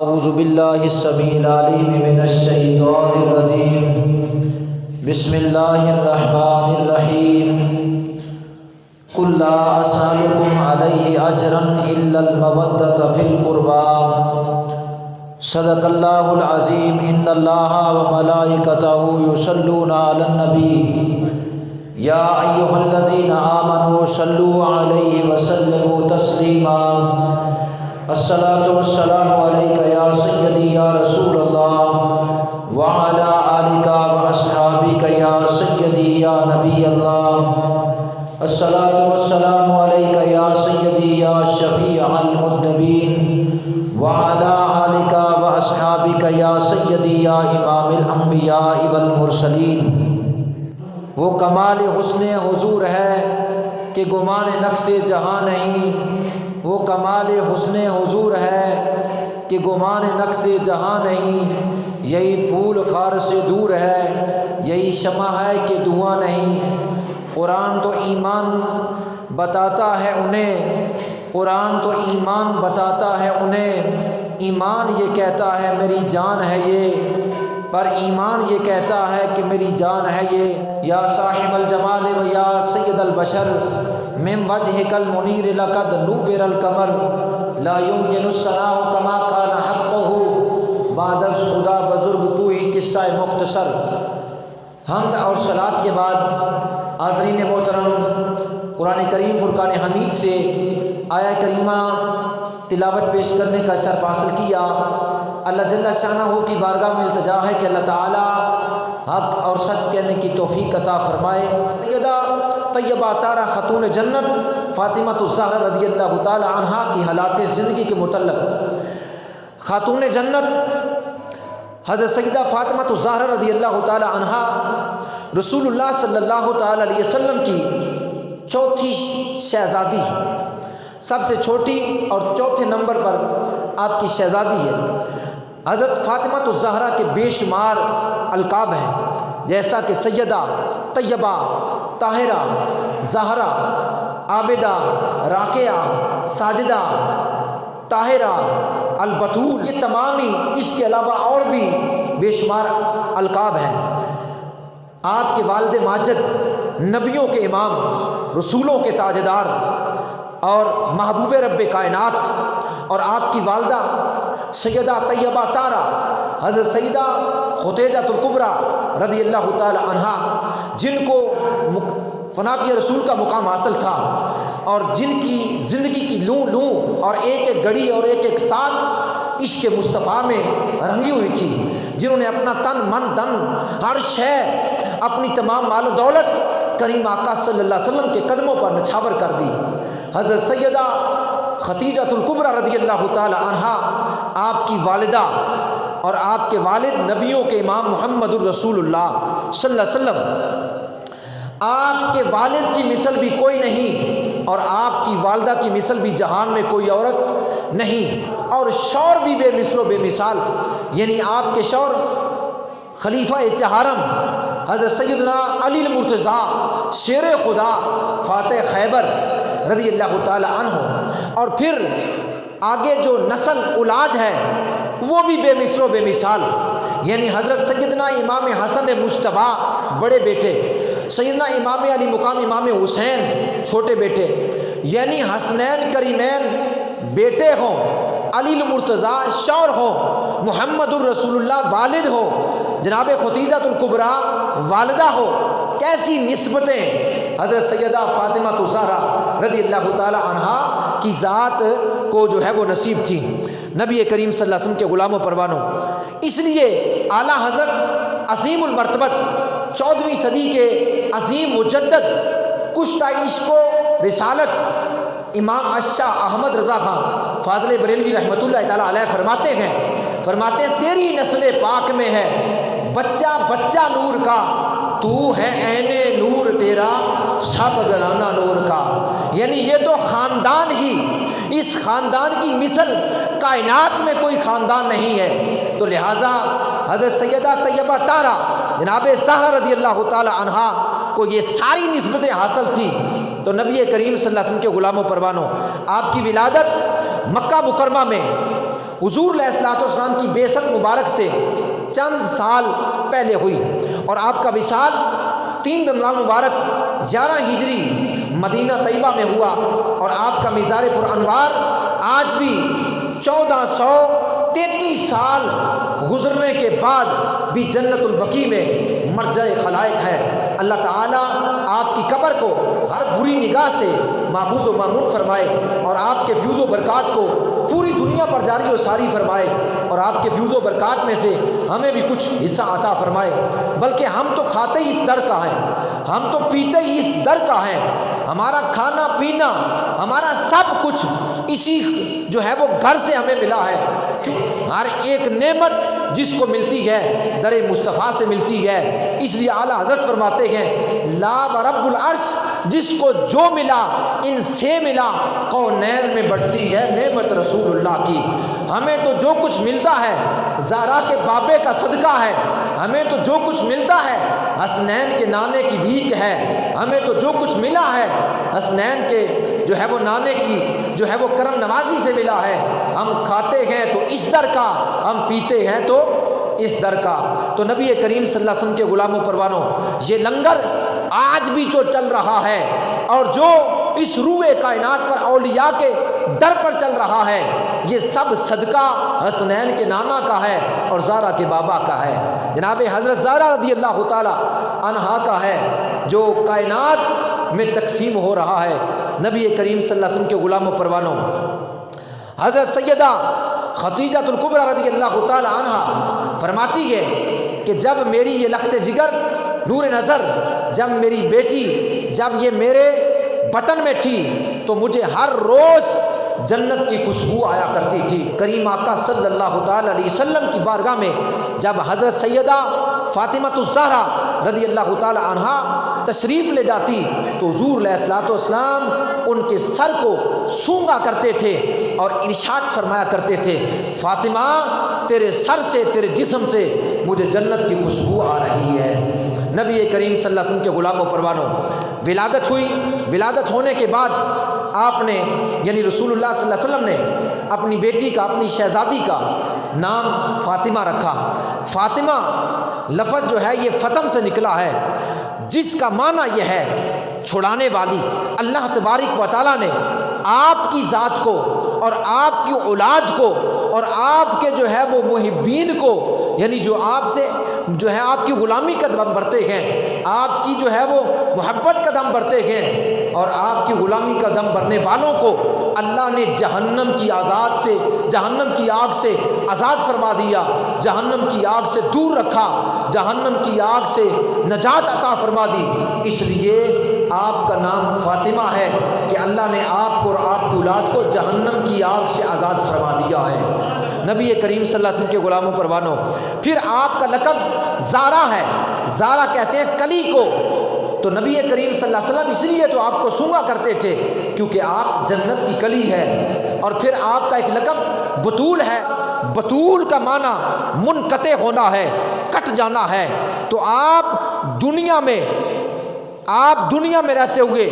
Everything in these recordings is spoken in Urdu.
اعوذ باللہ السمیع العلیم من الشیطان الرجیم بسم اللہ الرحمن الرحیم قل لا اسألکم علیہ اجرا الا المودۃ فی القربى صدق اللہ العظیم ان اللہ وملائکتہ یصلون علی النبی یا ایھا الذین آمنوا صلوا علیہ وسلموا تسلیما الصلاۃ والسلام علیک یا سیدی یا رسول اللہ وعلی آلک واصحابک یا سیدی یا نبی اللہ الصلاۃ والسلام علیک یا سیدی یا شفیع المذنبین وعلی آلک واصحابک یا سیدی یا امام الانبیاء والمرسلین۔ وہ کمال حسن حضور ہے کہ گمان نقص جہاں نہیں، وہ کمال حسن حضور ہے کہ گمان نقص جہاں نہیں، یہی پھول خار سے دور ہے، یہی شمع ہے کہ دھواں نہیں۔ قرآن تو ایمان بتاتا ہے انہیں، قرآن تو ایمان بتاتا ہے انہیں، ایمان یہ کہتا ہے میری جان ہے یہ، پر ایمان یہ کہتا ہے کہ میری جان ہے یہ۔ یا صاحب الجمال و یا سید البشر من وجهک المنیر لقد نور القمر لا يمکن الثناء کما کان حقہ بعد از خدا بزرگ تو ہی قصہ مختصر۔ حمد اور صلات کے بعد حاضرین محترم، قرآن کریم فرقان حمید سے آیہ کریمہ تلاوت پیش کرنے کا شرف حاصل کیا۔ اللہ جل شانہ کی بارگاہ میں التجا ہے کہ اللہ تعالی حق اور سچ کہنے کی توفیق عطا فرمائے۔ سیدہ طیبہ طاہرہ خاتون جنت فاطمہ الزہرا رضی اللہ تعالی عنہا کی حالات زندگی کے متعلق، خاتون جنت حضرت سیدہ فاطمہ الزہرا رضی اللہ تعالی عنہا رسول اللہ صلی اللہ تعالی علیہ وسلم کی چوتھی شہزادی، سب سے چھوٹی اور چوتھے نمبر پر آپ کی شہزادی ہے۔ حضرت فاطمہ الزہرا کے بے شمار القاب ہیں، جیسا کہ سیدہ، طیبہ، طاہرہ، زہرا، عابدہ، راکعہ، ساجدہ، طاہرہ، البتول، یہ تمامی اس کے علاوہ اور بھی بے شمار القاب ہیں۔ آپ کے والد ماجد نبیوں کے امام، رسولوں کے تاجدار اور محبوب رب کائنات، اور آپ کی والدہ سیدہ طیبہ طاہرہ حضرت سیدہ خدیجہ الکبریٰ رضی اللہ تعالی عنہا، جن کو فنافی رسول کا مقام حاصل تھا اور جن کی زندگی کی لوں لوں اور ایک ایک گھڑی اور ایک ایک ساتھ عشق مصطفیٰ میں رنگی ہوئی تھی، جنہوں نے اپنا تن من دن ہر شے، اپنی تمام مال و دولت کریم آقا صلی اللہ علیہ وسلم کے قدموں پر نچھاور کر دی۔ حضرت سیدہ خدیجہ الکبریٰ رضی اللہ تعالی عنہا آپ کی والدہ اور آپ کے والد نبیوں کے امام محمد الرسول اللہ صلی اللہ علیہ وسلم، آپ کے والد کی مثل بھی کوئی نہیں اور آپ کی والدہ کی مثل بھی جہان میں کوئی عورت نہیں، اور شوہر بھی بے مثل و بے مثال، یعنی آپ کے شوہر خلیفہ چہارم حضرت سیدنا علی المرتضیٰ شیر خدا فاتح خیبر رضی اللہ تعالی عنہ، اور پھر آگے جو نسل اولاد ہے وہ بھی بے مثل و بے مثال، یعنی حضرت سیدنا امام حسن مجتبیٰ بڑے بیٹے، سیدنا امام علی مقام امام حسین چھوٹے بیٹے، یعنی حسنین کریمین بیٹے ہوں، علی المرتضیٰ شوہر ہوں، محمد الرسول اللہ والد ہو، جناب خدیجہ الکبریٰ والدہ ہو، کیسی نسبتیں حضرت سیدہ فاطمہ الزہرا رضی اللہ تعالی عنہا کی ذات کو جو ہے وہ نصیب تھی، نبی کریم صلی اللہ علیہ وسلم کے غلام و پروانوں۔ اس لیے اعلیٰ حضرت عظیم المرتبت 14ویں صدی کے عظیم مجدد کشتہ عشق و رسالت امام اشاہ احمد رضا خان فاضل بریلوی رحمۃ اللہ تعالی علیہ فرماتے ہیں تیری نسل پاک میں ہے بچہ بچہ نور کا، تو ہے عین نور تیرا سب گھرانہ نور کا، یعنی یہ تو خاندان ہی، اس خاندان کی مثل کائنات میں کوئی خاندان نہیں ہے، تو لہٰذا حضرت سیدہ طیبہ طاہرہ جناب زہرا رضی اللہ تعالی عنہا کو یہ ساری نسبتیں حاصل تھی، تو نبی کریم صلی اللہ علیہ وسلم کے غلام و پروانوں، آپ کی ولادت مکہ مکرمہ میں حضور علیہ الصلوۃ والسلام کی بعثت مبارک سے چند سال پہلے ہوئی، اور آپ کا وصال 3 رمضان مبارک 11 ہجری مدینہ طیبہ میں ہوا، اور آپ کا مزار پر انوار آج بھی 1433 سال گزرنے کے بعد بھی جنت البقیع میں مرجع خلائق ہے۔ اللہ تعالیٰ آپ کی قبر کو ہر بری نگاہ سے محفوظ و مامون فرمائے، اور آپ کے فیوز و برکات کو پوری دنیا پر جاری و ساری فرمائے، اور آپ کے فیوز و برکات میں سے ہمیں بھی کچھ حصہ عطا فرمائے۔ بلکہ ہم تو کھاتے ہی اس در کا ہے، ہم تو پیتے ہی اس در کا ہے، ہمارا کھانا پینا، ہمارا سب کچھ اسی جو ہے وہ گھر سے ہمیں ملا ہے۔ کیوں؟ ہر ایک نعمت جس کو ملتی ہے در مصطفیٰ سے ملتی ہے، اس لیے اعلیٰ حضرت فرماتے ہیں لا و رب العرش، جس کو جو ملا ان سے ملا، کونین میں بڑھتی ہے نعمت رسول اللہ کی۔ ہمیں تو جو کچھ ملتا ہے زہرا کے بابے کا صدقہ ہے، ہمیں تو جو کچھ ملتا ہے حسنین کے نانے کی بھیک ہے، ہمیں تو جو کچھ ملا ہے حسنین کے جو ہے وہ نانے کی جو ہے وہ کرم نوازی سے ملا ہے۔ ہم کھاتے ہیں تو اس در کا، ہم پیتے ہیں تو اس در کا۔ تو نبی کریم صلی اللہ علیہ وسلم کے غلاموں پروانوں، یہ لنگر آج بھی جو چل رہا ہے اور جو اس روئے کائنات پر اولیاء کے در پر چل رہا ہے، یہ سب صدقہ حسنین کے نانا کا ہے اور زہرا کے بابا کا ہے، جناب حضرت زہرا رضی اللہ تعالی عنہا کا ہے، جو کائنات میں تقسیم ہو رہا ہے۔ نبی کریم صلی اللہ علیہ وسلم کے غلاموں پروانوں، حضرت سیدہ خدیجہ الکبریٰ رضی اللہ تعالی عنہا فرماتی ہے کہ جب میری یہ لخت جگر نور نظر، جب میری بیٹی جب یہ میرے بطن میں تھی تو مجھے ہر روز جنت کی خوشبو آیا کرتی تھی۔ کریم آقا صلی اللہ تعالی علیہ وسلم کی بارگاہ میں جب حضرت سیدہ فاطمہ الزہرا رضی اللہ تعالی عنہا تشریف لے جاتی تو حضور علیہ الصلوۃ والسلام ان کے سر کو سونگا کرتے تھے اور ارشاد فرمایا کرتے تھے فاطمہ تیرے سر سے، تیرے جسم سے مجھے جنت کی خوشبو آ رہی ہے۔ نبی کریم صلی اللہ علیہ وسلم کے غلاموں پروانوں، ولادت ہوئی، ولادت ہونے کے بعد آپ نے یعنی رسول اللہ صلی اللہ علیہ وسلم نے اپنی بیٹی کا، اپنی شہزادی کا نام فاطمہ رکھا۔ فاطمہ لفظ جو ہے یہ فتم سے نکلا ہے، جس کا معنی یہ ہے چھڑانے والی۔ اللہ تبارک و تعالیٰ نے آپ کی ذات کو اور آپ کی اولاد کو اور آپ کے جو ہے وہ محبین کو، یعنی جو آپ سے جو ہے آپ کی غلامی کا دم بھرتے ہیں، آپ کی جو ہے وہ محبت کا دم بھرتے ہیں، اور آپ کی غلامی کا دم بھرنے والوں کو اللہ نے جہنم کی آگ سے آزاد فرما دیا، جہنم کی آگ سے دور رکھا، جہنم کی آگ سے نجات عطا فرما دی۔ اس لیے آپ کا نام فاطمہ ہے کہ اللہ نے آپ کو اور آپ کی اولاد کو جہنم کی آگ سے آزاد فرما دیا ہے۔ نبی کریم صلی اللہ علیہ وسلم کے غلاموں پروانوں، پھر آپ کا لقب زہرا ہے، زہرا کہتے ہیں کلی کو۔ تو نبی کریم صلی اللہ علیہ وسلم اس لیے تو آپ کو سونگا کرتے تھے کیونکہ آپ جنت کی کلی ہے۔ اور پھر آپ کا ایک لقب بطول ہے، بطول کا معنی منقطع ہونا ہے، کٹ جانا ہے۔ تو آپ دنیا میں رہتے ہوئے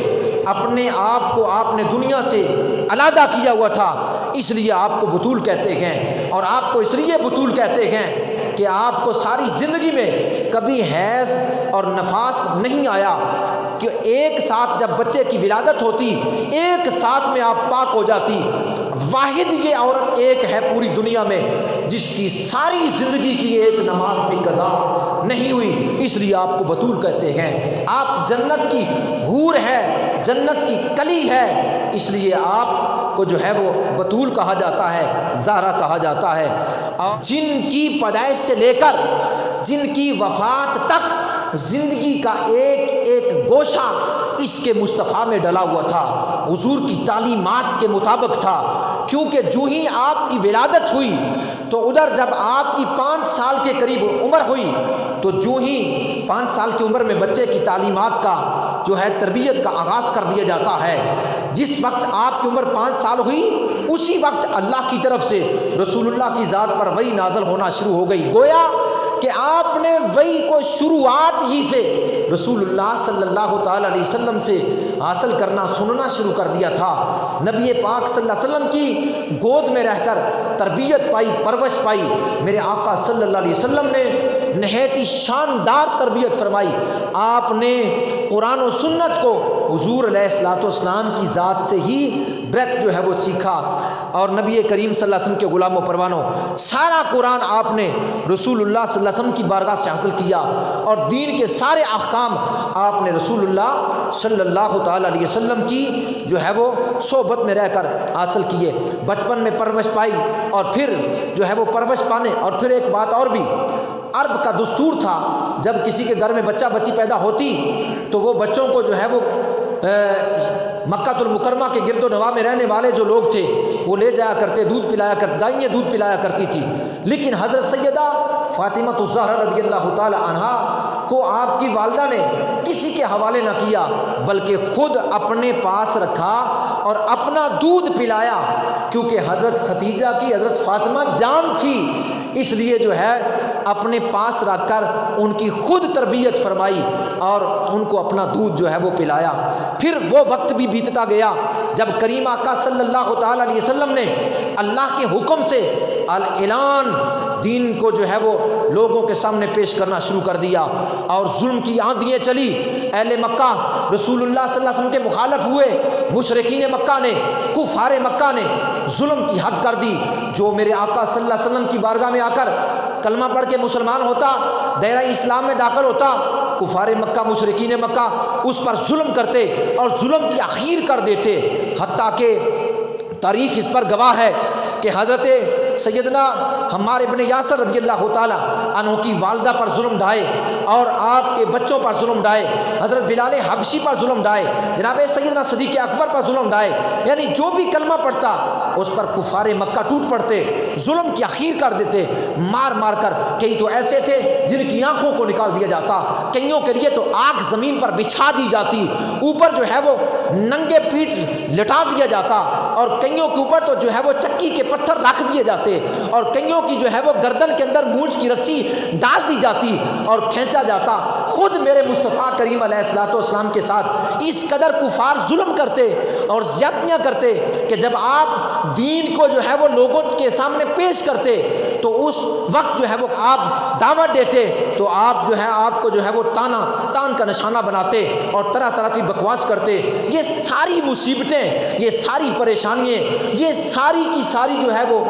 اپنے آپ کو آپ نے دنیا سے علیحدہ کیا ہوا تھا، اس لیے آپ کو بطول کہتے ہیں۔ اور آپ کو اس لیے بطول کہتے ہیں کہ آپ کو ساری زندگی میں کبھی حیض اور نفاس نہیں آیا، کہ ایک ساتھ جب بچے کی ولادت ہوتی ایک ساتھ میں آپ پاک ہو جاتی۔ واحد یہ عورت ایک ہے پوری دنیا میں جس کی ساری زندگی کی ایک نماز بھی قضا نہیں ہوئی، اس لیے آپ کو بطول کہتے ہیں۔ آپ جنت کی حور ہے، جنت کی کلی ہے، اس لیے آپ کو جو ہے وہ بطول کہا جاتا ہے، زہرا کہا جاتا ہے۔ اور جن کی پیدائش سے لے کر جن کی وفات تک زندگی کا ایک ایک گوشہ اس کے مصطفیٰ میں ڈلا ہوا تھا، حضور کی تعلیمات کے مطابق تھا۔ کیونکہ جو ہی آپ کی ولادت ہوئی تو ادھر جب آپ کی 5 سال کے قریب عمر ہوئی تو جو ہی 5 سال کی عمر میں بچے کی تعلیمات کا جو ہے تربیت کا آغاز کر دیا جاتا ہے۔ جس وقت آپ کی عمر 5 سال ہوئی اسی وقت اللہ کی طرف سے رسول اللہ کی ذات پر وحی نازل ہونا شروع ہو گئی۔ گویا کہ آپ نے وحی کو شروعات ہی سے رسول اللہ صلی اللہ تعالی علیہ وسلم سے حاصل کرنا سننا شروع کر دیا تھا۔ نبی پاک صلی اللہ علیہ وسلم کی گود میں رہ کر تربیت پائی، پرورش پائی۔ میرے آقا صلی اللہ علیہ وسلم نے نہایت ہی شاندار تربیت فرمائی۔ آپ نے قرآن و سنت کو حضور علیہ الصلوۃ والسلام کی ذات سے ہی ڈائریکٹ جو ہے وہ سیکھا، اور نبی کریم صلی اللہ علیہ وسلم کے غلام و پروانوں سارا قرآن آپ نے رسول اللہ صلی اللہ علیہ وسلم کی بارگاہ سے حاصل کیا، اور دین کے سارے احکام آپ نے رسول اللہ صلی اللہ تعالی علیہ وسلم کی جو ہے وہ صحبت میں رہ کر حاصل کیے۔ بچپن میں پرورش پائی، اور پھر جو ہے وہ پرورش پانے، اور پھر ایک بات اور بھی، عرب کا دستور تھا جب کسی کے گھر میں بچہ بچی پیدا ہوتی تو وہ بچوں کو جو ہے وہ مکہ المکرمہ کے گرد و نواح میں رہنے والے جو لوگ تھے وہ لے جایا کرتے، دودھ پلایا کرتے، دائیں دودھ پلایا کرتی تھی۔ لیکن حضرت سیدہ فاطمہ الزہرا رضی اللہ تعالی عنہا کو آپ کی والدہ نے کسی کے حوالے نہ کیا، بلکہ خود اپنے پاس رکھا اور اپنا دودھ پلایا، کیونکہ حضرت خدیجہ کی حضرت فاطمہ جان تھی، اس لیے جو ہے اپنے پاس رکھ کر ان کی خود تربیت فرمائی اور ان کو اپنا دودھ جو ہے وہ پلایا۔ پھر وہ وقت بھی بیتتا گیا جب کریم آقا صلی اللہ تعالی علیہ وسلم نے اللہ کے حکم سے اعلان دین کو جو ہے وہ لوگوں کے سامنے پیش کرنا شروع کر دیا، اور ظلم کی آندھیاں چلی۔ اہل مکہ رسول اللہ صلی اللہ علیہ وسلم کے مخالف ہوئے، مشرکین مکہ نے، کفار مکہ نے ظلم کی حد کر دی۔ جو میرے آقا صلی اللہ علیہ وسلم کی بارگاہ میں آ کر کلمہ پڑھ کے مسلمان ہوتا، دائرہ اسلام میں داخل ہوتا، کفار مکہ مشرکین مکہ اس پر ظلم کرتے اور ظلم کی اخیر کر دیتے، حتیٰ کہ تاریخ اس پر گواہ ہے کہ حضرت سیدنا عمار ابن یاسر رضی اللہ تعالی عنہ کی والدہ پر ظلم ڈھائے، اور آپ کے بچوں پر ظلم ڈھائے، حضرت بلال حبشی پر ظلم ڈھائے، جناب سیدنا صدیق اکبر پر ظلم ڈھائے، یعنی جو بھی کلمہ پڑھتا اس پر کفار مکہ ٹوٹ پڑتے، ظلم کی اخیر کر دیتے، مار مار کر۔ کئی تو ایسے تھے جن کی آنکھوں کو نکال دیا جاتا، کئیوں کے لیے تو آگ زمین پر بچھا دی جاتی، اوپر جو ہے وہ ننگے پیٹ لٹا دیا جاتا، اور کئیوں کے اوپر تو جو ہے وہ چکی کے پتھر رکھ دیے جاتے، اور کئیوں کی جو ہے وہ گردن کے اندر مونچھ کی رسی ڈال دی جاتی اور کھینچا جاتا۔ خود میرے مصطفیٰ کریم علیہ الصلوۃ والسلام کے ساتھ اس قدر کفار ظلم کرتے اور زیادتیاں کرتے کہ جب آپ دین کو جو ہے وہ لوگوں کے سامنے پیش کرتے تو اس وقت جو ہے وہ آپ دعوت دیتے تو آپ جو ہے آپ کو جو ہے وہ تان کا نشانہ بناتے اور طرح طرح کی بکواس کرتے۔ یہ ساری مصیبتیں، یہ ساری پریشانیاں، یہ ساری کی ساری جو ہے وہ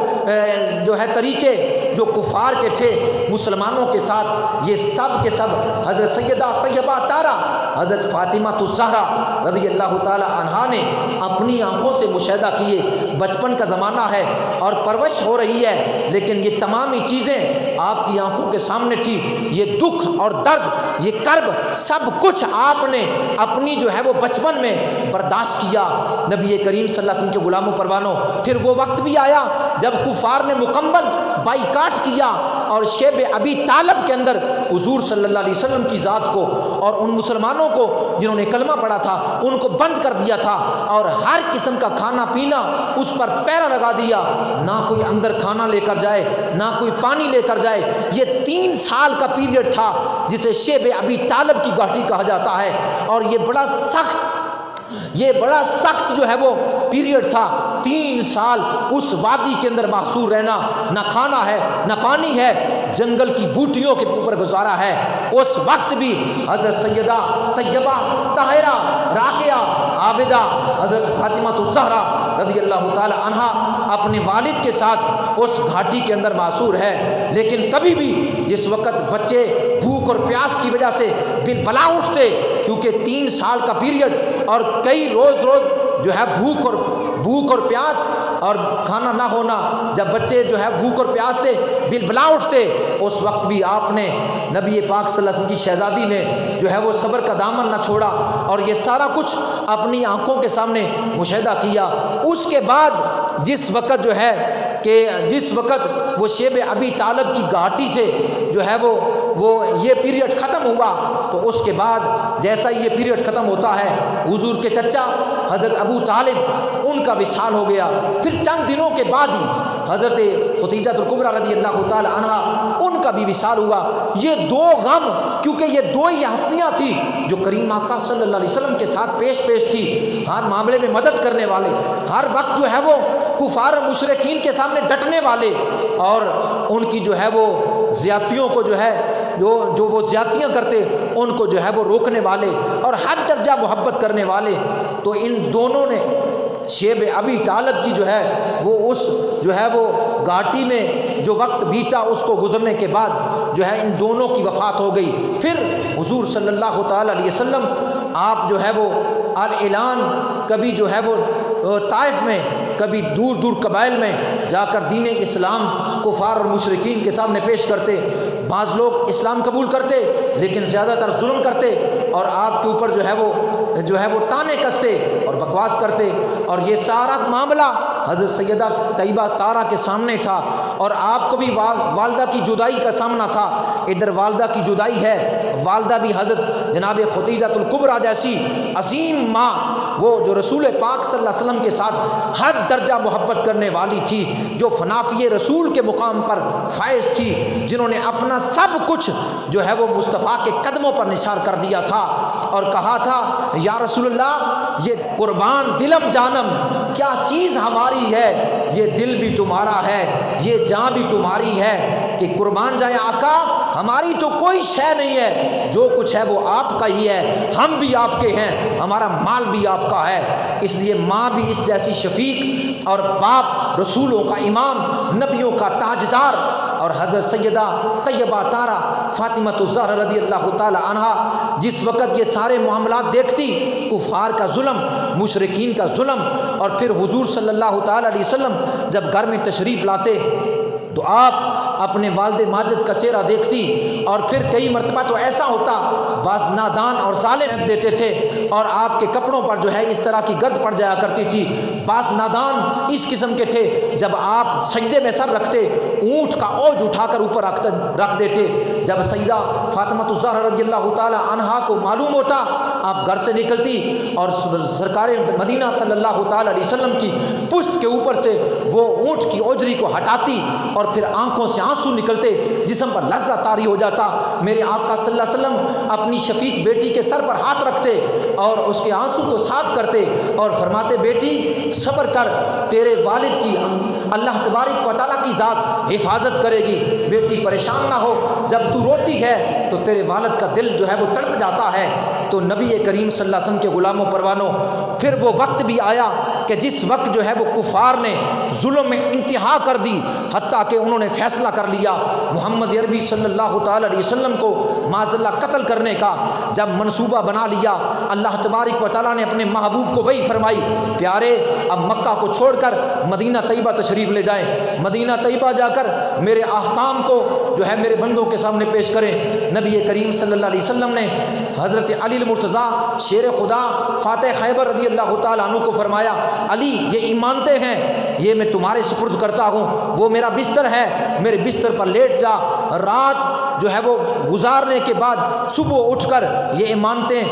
جو ہے طریقے جو کفار کے تھے مسلمانوں کے ساتھ، یہ سب کے سب حضرت سیدہ طیبہ طاہرہ حضرت فاطمہ الزہرا رضی اللہ تعالی عنہا نے اپنی آنکھوں سے مشاہدہ کیے۔ بچپن کا زمانہ ہے اور پرورش ہو رہی ہے، لیکن یہ تمام ہی چیزیں آپ کی آنکھوں کے سامنے تھی۔ یہ دکھ اور درد، یہ کرب، سب کچھ آپ نے اپنی جو ہے وہ بچپن میں برداشت کیا۔ نبی کریم صلی اللہ علیہ وسلم کے غلاموں پروانوں، پھر وہ وقت بھی آیا جب کفار نے مکمل بائیکاٹ کیا اور شیب ابی طالب کے اندر حضور صلی اللہ علیہ وسلم کی ذات کو اور ان مسلمانوں کو جنہوں نے کلمہ پڑھا تھا ان کو بند کر دیا تھا، اور ہر قسم کا کھانا پینا اس پر پیرا لگا دیا، نہ کوئی اندر کھانا لے کر جائے نہ کوئی پانی لے کر جائے۔ یہ 3 سال کا پیریڈ تھا جسے شیب ابی طالب کی گھاٹی کہا جاتا ہے، اور یہ بڑا سخت جو ہے وہ پیریڈ تھا۔ 3 سال اس وادی کے اندر محصور رہنا، نہ کھانا ہے نہ پانی ہے، جنگل کی بوٹیوں کے اوپر گزارا ہے۔ اس وقت بھی حضرت سیدہ طیبہ طاہرہ راقیہ عابدہ حضرت فاطمہ الزہرا رضی اللہ تعالی عنہا اپنے والد کے ساتھ اس گھاٹی کے اندر محصور ہے، لیکن کبھی بھی جس وقت بچے بھوک اور پیاس کی وجہ سے بلا اٹھتے، کیونکہ 3 سال کا پیریڈ اور کئی روز جو ہے بھوک اور پیاس اور کھانا نہ ہونا، جب بچے جو ہے بھوک اور پیاس سے بلا اٹھتے، اس وقت بھی آپ نے نبی پاک صلی اللہ علیہ وسلم کی شہزادی نے جو ہے وہ صبر کا دامن نہ چھوڑا اور یہ سارا کچھ اپنی آنکھوں کے سامنے مشاہدہ کیا۔ اس کے بعد جس وقت جو ہے کہ جس وقت وہ شیب ابی طالب کی گھاٹی سے جو ہے وہ یہ پیریڈ ختم ہوا، تو اس کے بعد جیسا یہ پیریڈ ختم ہوتا ہے حضور کے چچا حضرت ابو طالب ان کا وصال ہو گیا۔ پھر چند دنوں کے بعد ہی حضرت خدیجہ الکبریٰ رضی اللہ تعالی عنہ ان کا بھی وصال ہوا۔ یہ دو غم، کیونکہ یہ دو ہی ہستیاں تھیں جو کریم آقا صلی اللہ علیہ وسلم کے ساتھ پیش تھی، ہر معاملے میں مدد کرنے والے، ہر وقت جو ہے وہ کفار و مشرکین کے سامنے ڈٹنے والے، اور ان کی جو ہے وہ زیادتیوں کو جو ہے جو وہ زیادتیاں کرتے ان کو جو ہے وہ روکنے والے اور حد درجہ محبت کرنے والے۔ تو ان دونوں نے شیب ابی طالب کی جو ہے وہ اس جو ہے وہ گھاٹی میں جو وقت بیتا اس کو گزرنے کے بعد جو ہے ان دونوں کی وفات ہو گئی۔ پھر حضور صلی اللہ تعالی علیہ وسلم آپ جو ہے وہ اعلان کبھی جو ہے وہ طائف میں، کبھی دور دور قبائل میں جا کر دین اسلام کفار اور مشرکین کے سامنے پیش کرتے۔ بعض لوگ اسلام قبول کرتے لیکن زیادہ تر ظلم کرتے اور آپ کے اوپر جو ہے وہ تانے کستے اور بکواس کرتے، اور یہ سارا معاملہ حضرت سیدہ طیبہ طاہرہ کے سامنے تھا، اور آپ کو بھی والدہ کی جدائی کا سامنا تھا۔ ادھر والدہ کی جدائی ہے، والدہ بھی حضرت جناب خدیجہ الکبریٰ جیسی عظیم ماں، وہ جو رسول پاک صلی اللہ علیہ وسلم کے ساتھ ہر درجہ محبت کرنے والی تھی، جو فنافی رسول کے مقام پر فائز تھی، جنہوں نے اپنا سب کچھ جو ہے وہ مصطفیٰ کے قدموں پر نثار کر دیا تھا اور کہا تھا یا رسول اللہ یہ قربان دلم جانم کیا چیز ہماری ہے، یہ دل بھی تمہارا ہے، یہ جان بھی تمہاری ہے، کہ قربان جائیں آقا، ہماری تو کوئی شے نہیں ہے، جو کچھ ہے وہ آپ کا ہی ہے، ہم بھی آپ کے ہیں، ہمارا مال بھی آپ کا ہے۔ اس لیے ماں بھی اس جیسی شفیق اور باپ رسولوں کا امام، نبیوں کا تاجدار، اور حضرت سیدہ طیبہ طاہرہ فاطمہ الزہرا رضی اللہ تعالی عنہا جس وقت یہ سارے معاملات دیکھتی، کفار کا ظلم، مشرکین کا ظلم، اور پھر حضور صلی اللہ تعالی علیہ وسلم جب گھر میں تشریف لاتے تو آپ اپنے والد ماجد کا چہرہ دیکھتی، اور پھر کئی مرتبہ تو ایسا ہوتا بعض نادان اور ظالم رکھ دیتے تھے اور آپ کے کپڑوں پر جو ہے اس طرح کی گرد پڑ جایا کرتی تھی۔ بعض نادان اس قسم کے تھے جب آپ سجدے میں سر رکھتے اونٹ کا اوج اٹھا کر اوپر رکھ دیتے۔ جب سیدہ فاطمہ الزہرا رضی اللہ تعالی عنہا کو معلوم ہوتا، آپ گھر سے نکلتی اور سرکار مدینہ صلی اللہ تعالی علیہ وسلم کی پشت کے اوپر سے وہ اونٹ کی اوجری کو ہٹاتی، اور پھر آنکھوں سے آنسو نکلتے، جسم پر لرزہ طاری ہو جاتا۔ میرے آقا صلی اللہ علیہ وسلم اپنی شفیق بیٹی کے سر پر ہاتھ رکھتے اور اس کے آنسو کو صاف کرتے اور فرماتے بیٹی صبر کر، تیرے والد کی اللہ تبارک و تعالیٰ کی ذات حفاظت کرے گی، بیٹی پریشان نہ ہو، جب تو روتی ہے تو تیرے والد کا دل جو ہے وہ تڑپ جاتا ہے۔ تو نبی کریم صلی اللہ علیہ وسلم کے غلاموں پروانوں، پھر وہ وقت بھی آیا کہ جس وقت جو ہے وہ کفار نے ظلم میں انتہا کر دی، حتیٰ کہ انہوں نے فیصلہ کر لیا محمد عربی صلی اللہ تعالی علیہ وسلم کو معاذ اللہ قتل کرنے کا۔ جب منصوبہ بنا لیا، اللہ تبارک و تعالیٰ نے اپنے محبوب کو وحی فرمائی، پیارے اب مکہ کو چھوڑ کر مدینہ طیبہ تشریف لے جائیں، مدینہ طیبہ جا کر میرے احکام کو جو ہے میرے بندوں کے سامنے پیش کریں۔ نبی کریم صلی اللہ علیہ وسلم نے حضرت علی المرتضیٰ شیر خدا فاتح خیبر رضی اللہ تعالیٰ عنہ کو فرمایا، علی یہ ایمانتے ہیں، یہ میں تمہارے سپرد کرتا ہوں، وہ میرا بستر ہے، میرے بستر پر لیٹ جا، رات جو ہے وہ گزارنے کے بعد صبح اٹھ کر یہ ایمانتیں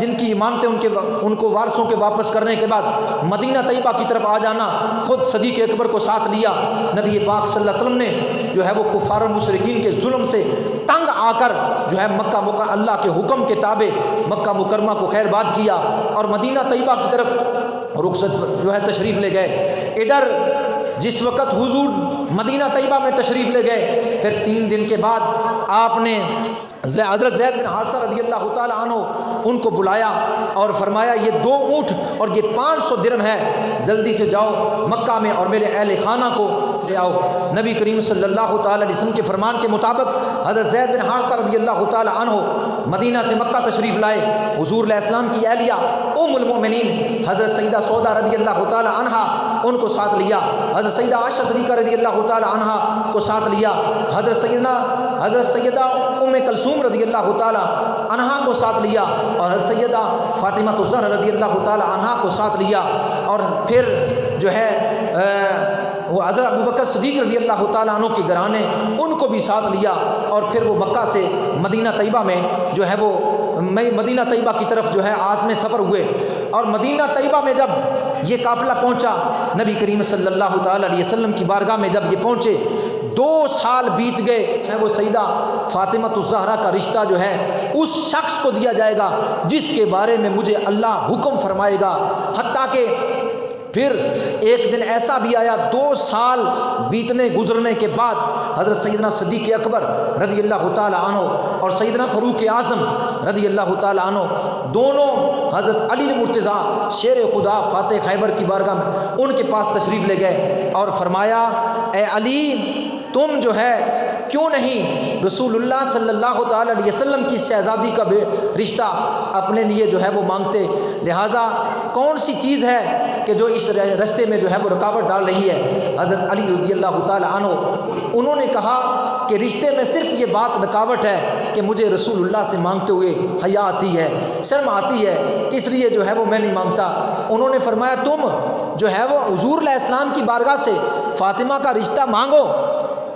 جن کی ایمانتیں ان کو وارثوں کے واپس کرنے کے بعد مدینہ طیبہ کی طرف آ جانا۔ خود صدیق اکبر کو ساتھ لیا۔ نبی پاک صلی اللہ علیہ وسلم نے جو ہے وہ کفار و مشرکین کے ظلم سے تنگ آ کر جو ہے مکہ اللہ کے حکم کے تابع مکہ مکرمہ کو خیر باد کیا اور مدینہ طیبہ کی طرف رخصت جو ہے تشریف لے گئے۔ ادھر جس وقت حضور مدینہ طیبہ میں تشریف لے گئے، پھر 3 دن کے بعد آپ نے حضرت زید بن حارثہ رضی اللہ تعالیٰ عنہ ان کو بلایا اور فرمایا یہ 2 اونٹ اور یہ 500 درہم ہے، جلدی سے جاؤ مکہ میں اور میرے اہل خانہ کو لے آؤ۔ نبی کریم صلی اللہ تعالیٰ علیہ وسلم کے فرمان کے مطابق حضرت زید بن حارثہ رضی اللہ تعالیٰ عنہ مدینہ سے مکہ تشریف لائے۔ حضور علیہ السلام کی اہلیہ ام المؤمنین حضرت سیدہ سودا رضی اللہ تعالیٰ عنہا ان کو ساتھ لیا، حضرت سیدہ عائشہ صدیقہ رضی اللہ تعالیٰ عنہا کو ساتھ لیا، حضرت سیدہ ام کلثوم رضی اللہ تعالیٰ عنہا کو ساتھ لیا، اور حضرت سیدہ فاطمہ الزہرا رضی اللہ تعالیٰ عنہا کو ساتھ لیا، اور پھر جو ہے وہ حضرت ابوبکر صدیق رضی اللہ تعالیٰ عنہ کے گھرانے ان کو بھی ساتھ لیا، اور پھر وہ مکہ سے مدینہ طیبہ میں جو ہے وہ مدینہ طیبہ کی طرف جو ہے عازم سفر ہوئے۔ اور مدینہ طیبہ میں جب یہ قافلہ پہنچا، نبی کریم صلی اللہ تعالی علیہ وسلم کی بارگاہ میں جب یہ پہنچے 2 سال بیت گئے ہیں، وہ سیدہ فاطمہ الزہرا کا رشتہ جو ہے اس شخص کو دیا جائے گا جس کے بارے میں مجھے اللہ حکم فرمائے گا۔ حتیٰ کہ پھر ایک دن ایسا بھی آیا 2 سال بیتنے گزرنے کے بعد حضرت سیدنا صدیق اکبر رضی اللہ تعالی عنہ اور سیدنا فاروق اعظم رضی اللہ تعالی عنہ دونوں حضرت علی المرتضیٰ شیر خدا فاتح خیبر کی بارگاہ میں ان کے پاس تشریف لے گئے اور فرمایا اے علی تم جو ہے کیوں نہیں رسول اللہ صلی اللہ تعالی علیہ وسلم کی شہزادی کا رشتہ اپنے لیے جو ہے وہ مانگتے، لہٰذا کون سی چیز ہے کہ جو اس رشتے میں جو ہے وہ رکاوٹ ڈال رہی ہے؟ حضرت علی رضی اللہ تعالی عنہ انہوں نے کہا کہ رشتے میں صرف یہ بات رکاوٹ ہے کہ مجھے رسول اللہ سے مانگتے ہوئے حیا آتی ہے، شرم آتی ہے، اس لیے جو ہے وہ میں نہیں مانگتا۔ انہوں نے فرمایا تم جو ہے وہ حضور علیہ السلام کی بارگاہ سے فاطمہ کا رشتہ مانگو،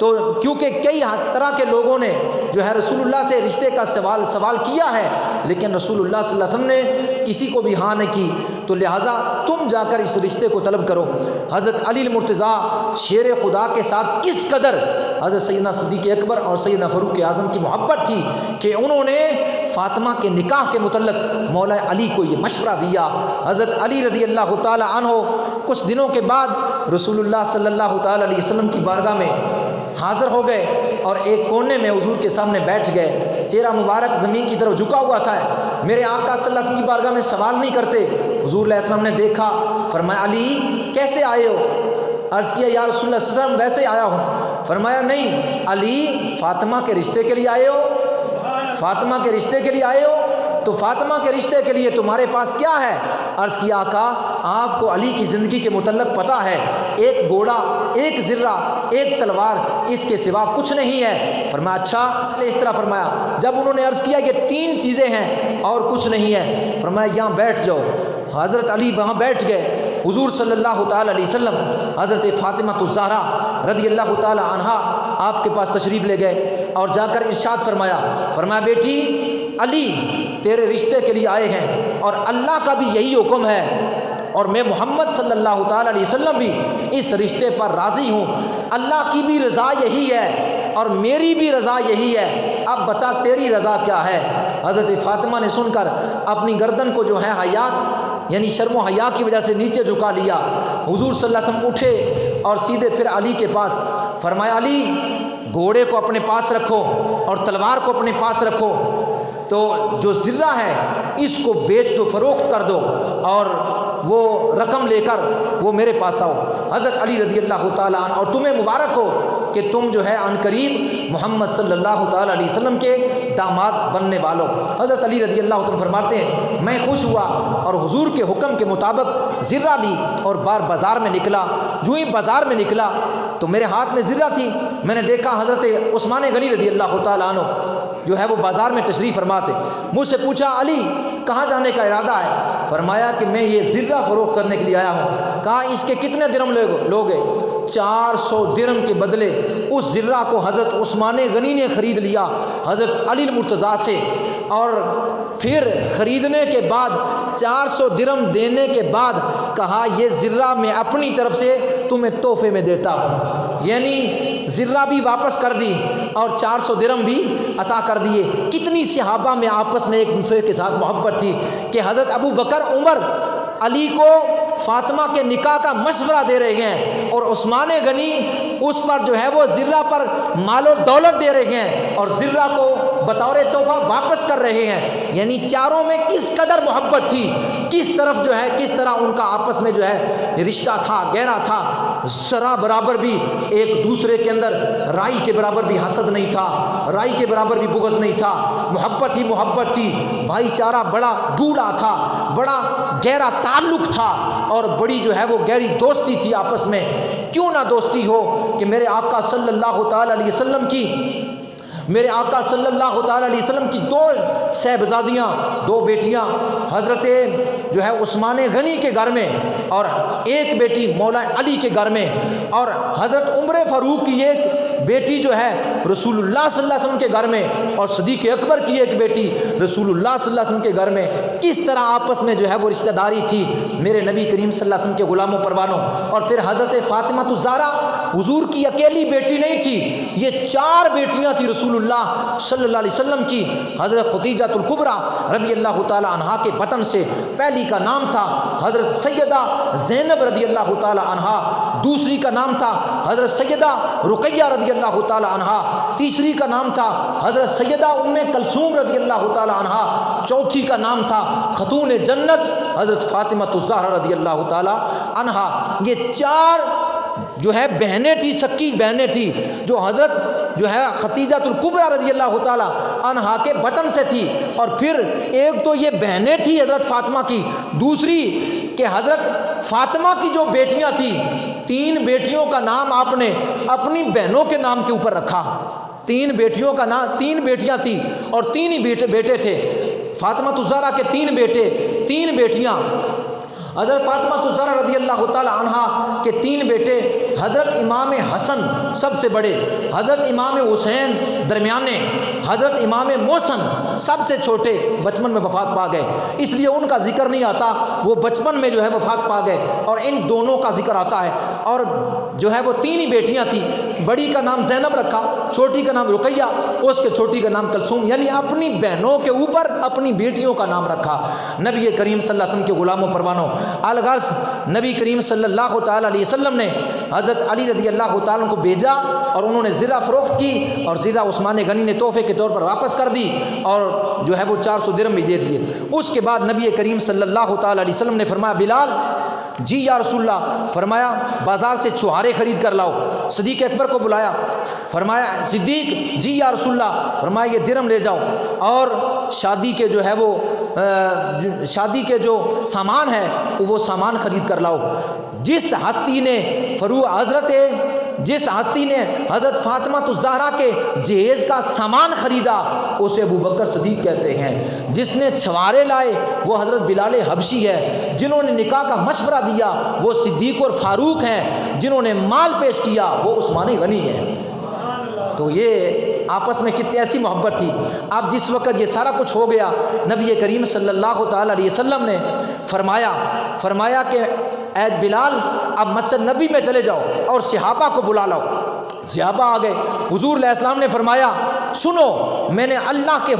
تو کیونکہ کئی طرح کے لوگوں نے جو ہے رسول اللہ سے رشتے کا سوال کیا ہے، لیکن رسول اللہ صلی اللہ علیہ وسلم نے کسی کو بھی ہاں نہیں کی، تو لہٰذا تم جا کر اس رشتے کو طلب کرو۔ حضرت علی المرتضیٰ شیر خدا کے ساتھ کس قدر حضرت سیدنا صدیق اکبر اور سیدنا فاروق اعظم کی محبت تھی کہ انہوں نے فاطمہ کے نکاح کے متعلق مولا علی کو یہ مشورہ دیا۔ حضرت علی رضی اللہ تعالی عنہ کچھ دنوں کے بعد رسول اللہ صلی اللہ تعالی علیہ وسلم کی بارگاہ میں حاضر ہو گئے اور ایک کونے میں حضور کے سامنے بیٹھ گئے، چہرہ مبارک زمین کی طرف جھکا ہوا تھا۔ میرے آقا صلی اللہ علیہ وسلم کی بارگاہ میں سوال نہیں کرتے۔ حضور علیہ السلام نے دیکھا، فرمایا علی کیسے آئے ہو؟ عرض کیا یا رسول اللہ صلی اللہ علیہ وسلم ویسے آیا ہوں۔ فرمایا نہیں علی فاطمہ کے رشتے کے لیے آئے ہو؟ فاطمہ کے رشتے کے لیے آئے ہو؟ تو فاطمہ کے رشتے کے لیے تمہارے پاس کیا ہے؟ عرض کیا آقا آپ کو علی کی زندگی کے متعلق پتہ ہے، ایک گھوڑا، ایک زرہ، ایک تلوار، اس کے سوا کچھ نہیں ہے۔ فرمایا اچھا، اس طرح فرمایا جب انہوں نے عرض کیا یہ 3 چیزیں ہیں اور کچھ نہیں ہے، فرمایا یہاں بیٹھ جاؤ۔ حضرت علی وہاں بیٹھ گئے۔ حضور صلی اللہ تعالی علیہ وسلم حضرت فاطمہ الزہرا رضی اللہ تعالی عنہا آپ کے پاس تشریف لے گئے اور جا کر ارشاد فرمایا بیٹی علی تیرے رشتے کے لیے آئے ہیں اور اللہ کا بھی یہی حکم ہے اور میں محمد صلی اللہ تعالی علیہ وسلم بھی اس رشتے پر راضی ہوں، اللہ کی بھی رضا یہی ہے اور میری بھی رضا یہی ہے، اب بتا تیری رضا کیا ہے؟ حضرت فاطمہ نے سن کر اپنی گردن کو جو ہے حیا یعنی شرم و حیا کی وجہ سے نیچے جھکا لیا۔ حضور صلی اللہ علیہ وسلم اٹھے اور سیدھے پھر علی کے پاس، فرمایا علی گھوڑے کو اپنے پاس رکھو اور تلوار کو اپنے پاس رکھو، تو جو زرہ ہے اس کو بیچ دو، فروخت کر دو اور وہ رقم لے کر وہ میرے پاس آؤ۔ حضرت علی رضی اللہ تعالیٰ عنہ، اور تمہیں مبارک ہو کہ تم جو ہے عنقریب محمد صلی اللہ تعالیٰ علیہ وسلم کے داماد بننے والوں۔ حضرت علی رضی اللہ تعالیٰ فرماتے ہیں میں خوش ہوا اور حضور کے حکم کے مطابق زرہ لی اور بازار میں نکلا۔ جو ہی بازار میں نکلا تو میرے ہاتھ میں زرہ تھی، میں نے دیکھا حضرت عثمان غنی رضی اللہ تعالیٰ عنہ جو ہے وہ بازار میں تشریف فرماتے۔ مجھ سے پوچھا علی کہاں جانے کا ارادہ ہے؟ فرمایا کہ میں یہ زرہ فروخت کرنے کے لیے آیا ہوں۔ کہا اس کے کتنے درہم لوگے؟ 400 درہم کے بدلے اس زرہ کو حضرت عثمان غنی نے خرید لیا حضرت علی المرتضیٰ سے، اور پھر خریدنے کے بعد 400 درہم دینے کے بعد کہا یہ زرہ میں اپنی طرف سے تمہیں تحفے میں دیتا ہوں، یعنی زرہ بھی واپس کر دی اور 400 درہم بھی عطا کر دیے۔ کتنی صحابہ میں آپس میں ایک دوسرے کے ساتھ محبت تھی کہ حضرت ابو بکر عمر علی کو فاطمہ کے نکاح کا مشورہ دے رہے ہیں اور عثمان غنی اس پر جو ہے وہ زرہ پر مال و دولت دے رہے ہیں اور زرہ کو بطور تحفہ واپس کر رہے ہیں، یعنی چاروں میں کس قدر محبت تھی، کس طرح ان کا آپس میں جو ہے رشتہ تھا، گہرا تھا، ذرا برابر بھی ایک دوسرے کے اندر رائی کے برابر بھی حسد نہیں تھا، رائی کے برابر بھی بغض نہیں تھا، محبت ہی محبت تھی، بھائی چارہ بڑا گوڑا تھا، بڑا گہرا تعلق تھا اور بڑی جو ہے وہ گہری دوستی تھی آپس میں۔ کیوں نہ دوستی ہو کہ میرے آقا صلی اللہ تعالی علیہ وسلم کی 2 صاحبزادیاں، 2 بیٹیاں حضرت جو ہے عثمان غنی کے گھر میں اور ایک بیٹی مولا علی کے گھر میں، اور حضرت عمر فاروق کی ایک بیٹی جو ہے رسول اللہ صلی اللہ علیہ وسلم کے گھر میں اور صدیق اکبر کی ایک بیٹی رسول اللہ صلی اللہ علیہ وسلم کے گھر میں کس طرح آپس میں جو ہے وہ رشتہ داری تھی میرے نبی کریم صلی اللہ علیہ وسلم کے غلاموں پروانوں. اور پھر حضرت فاطمہ الزہرا حضور کی اکیلی بیٹی نہیں تھی, یہ 4 بیٹیاں تھی رسول اللہ صلی اللہ علیہ وسلم کی. حضرت خدیجہ الکبریٰ رضی اللہ تعالی عنہا کے بطن سے پہلی کا نام تھا حضرت سیدہ زینب رضی اللہ تعالی عنہا, دوسری کا نام تھا حضرت سیدہ رقیہ رضی اللہ تعالی عنہا, تیسری کا نام تھا حضرت سیدہ ام کلثوم رضی اللہ تعالی عنہا, چوتھی کا نام تھا خاتون جنت حضرت فاطمہ الزہرا رضی اللہ تعالی عنہا. یہ 4 جو ہے بہنیں تھی, سکی بہنیں تھی, جو حضرت جو ہے خدیجہ الکبریٰ رضی اللہ تعالی عنہا کے بطن سے تھی. اور پھر ایک تو یہ بہنیں تھی حضرت فاطمہ کی, دوسری کہ حضرت فاطمہ کی جو بیٹیاں تھیں 3 بیٹیوں کا نام آپ نے اپنی بہنوں کے نام کے اوپر رکھا. 3 بیٹیوں کا نام, 3 بیٹیاں تھیں اور 3 ہی بیٹے تھے. فاطمہ الزہرا کے 3 بیٹے 3 بیٹیاں. حضرت فاطمہ الزہرا رضی اللہ تعالی عنہا کے 3 بیٹے حضرت امام حسن سب سے بڑے, حضرت امام حسین درمیانے, حضرت امام محسن سب سے چھوٹے بچپن میں وفات پا گئے, اس لیے ان کا ذکر نہیں آتا, وہ بچپن میں جو ہے وفات پا گئے اور ان دونوں کا ذکر آتا ہے. اور جو ہے وہ 3 ہی بیٹیاں تھیں, بڑی کا نام زینب رکھا, چھوٹی کا نام رقیہ, اس کے چھوٹی کا نام کلثوم, یعنی اپنی بہنوں کے اوپر اپنی بیٹیوں کا نام رکھا. نبی کریم صلی اللہ علیہ وسلم کے غلاموں پروانوں, الغرض نبی کریم صلی اللہ تعالی علیہ وسلم نے حضرت علی رضی اللہ تعالیٰ عنہ کو بھیجا اور انہوں نے زرہ فروخت کی اور زرہ عثمان غنی نے تحفے کے طور پر واپس کر دی اور جو ہے وہ 400 درہم بھی دے دیے. اس کے بعد نبی کریم صلی اللہ تعالی علیہ وسلم نے فرمایا بلال, جی یا رسول اللہ, فرمایا بازار سے چھہارے خرید کر لاؤ. صدیق اکبر کو بلایا, فرمایا صدیق, جی یا رسول اللہ, فرمایا یہ درہم لے جاؤ اور شادی کے جو ہے وہ شادی کے جو سامان ہے وہ سامان خرید کر لاؤ. جس ہستی نے حضرت فاطمہ الزہرا کے جہیز کا سامان خریدا اسے ابو بکر صدیق کہتے ہیں. جس نے چھوارے لائے وہ حضرت بلال حبشی ہے. جنہوں نے نکاح کا مشورہ دیا وہ صدیق اور فاروق ہیں. جنہوں نے مال پیش کیا وہ عثمان غنی ہیں. تو یہ آپس میں کتنی ایسی محبت تھی. اب جس وقت یہ سارا کچھ ہو گیا, نبی کریم صلی اللہ تعالی علیہ وسلم نے فرمایا کہ اے بلال اب مسجد نبی میں چلے جاؤ اور صحابہ کو بلا لاؤ. صحابہ آ گئے. حضور علیہ السلام نے فرمایا سنو, میں نے اللہ کے